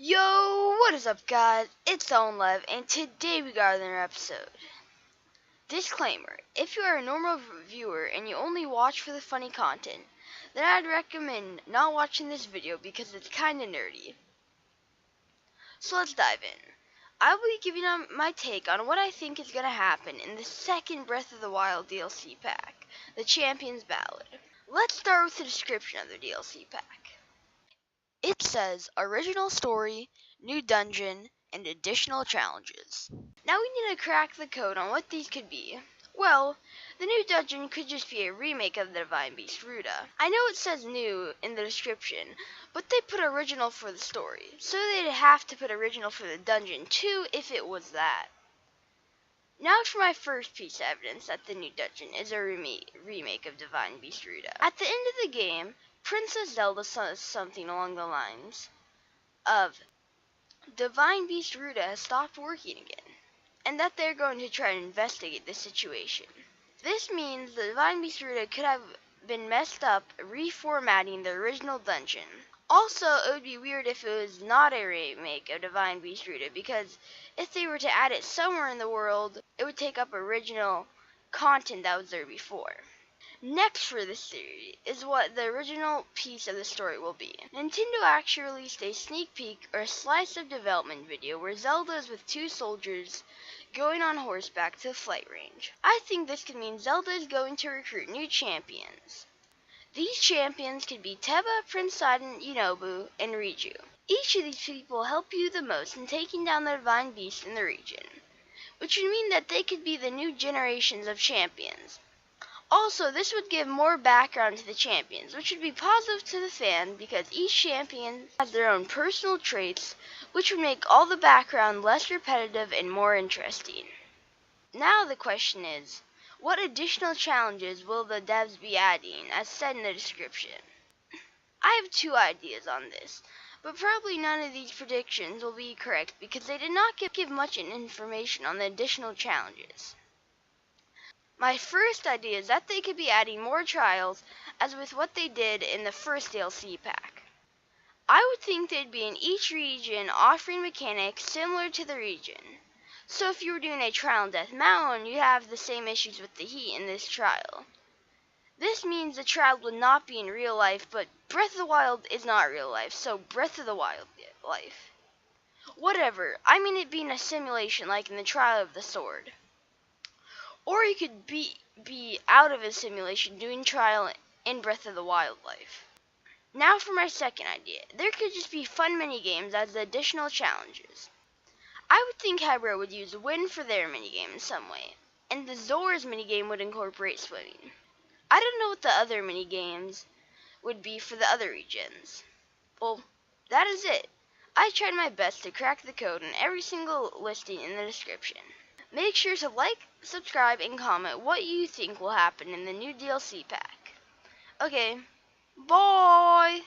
Yo, what is up guys? It's Owen Lev and today we got another episode. Disclaimer, if you are a normal viewer and you only watch for the funny content, then I'd recommend not watching this video because it's kinda nerdy. So let's dive in. I will be giving my take on what I think is gonna happen in the second Breath of the Wild DLC pack, the Champion's Ballad. Let's start with the description of the DLC pack. It says, original story, new dungeon, and additional challenges. Now we need to crack the code on what these could be. Well, the new dungeon could just be a remake of the Divine Beast Ruta. I know it says new in the description, but they put original for the story, so they'd have to put original for the dungeon too if it was that. Now for my first piece of evidence that the new dungeon is a remake of Divine Beast Ruta. At the end of the game, Princess Zelda says something along the lines of, Divine Beast Ruta has stopped working again, and that they're going to try and investigate the situation. This means the Divine Beast Ruta could have been messed up reformatting the original dungeon. Also, it would be weird if it was not a remake of Divine Beast Ruta, because if they were to add it somewhere in the world, it would take up original content that was there before. Next for this theory is what the original piece of the story will be. Nintendo actually released a sneak peek or a slice of development video where Zelda is with two soldiers going on horseback to the flight range. I think this could mean Zelda is going to recruit new champions. These champions could be Teba, Prince Sidon, Yunobu, and Riju. Each of these people help you the most in taking down the Divine Beast in the region, which would mean that they could be the new generations of champions. Also, this would give more background to the champions, which would be positive to the fan because each champion has their own personal traits, which would make all the background less repetitive and more interesting. Now the question is, what additional challenges will the devs be adding, as said in the description? I have two ideas on this, but probably none of these predictions will be correct because they did not give much information on the additional challenges. My first idea is that they could be adding more trials, as with what they did in the first DLC pack. I would think they'd be in each region offering mechanics similar to the region. So if you were doing a trial in Death Mountain, you'd have the same issues with the heat in this trial. This means the trial would not be in real life, but Breath of the Wild is not real life, so Breath of the Wild life. Whatever, I mean it being a simulation like in the Trial of the Sword. Or you could be out of a simulation doing trial in Breath of the Wild life. Now for my second idea. There could just be fun minigames as additional challenges. I would think Hybrid would use Wind for their minigame in some way, and the Zora's minigame would incorporate swimming. I don't know what the other minigames would be for the other regions. Well, that is it. I tried my best to crack the code in every single listing in the description. Make sure to like, subscribe, and comment what you think will happen in the new DLC pack. Okay, bye!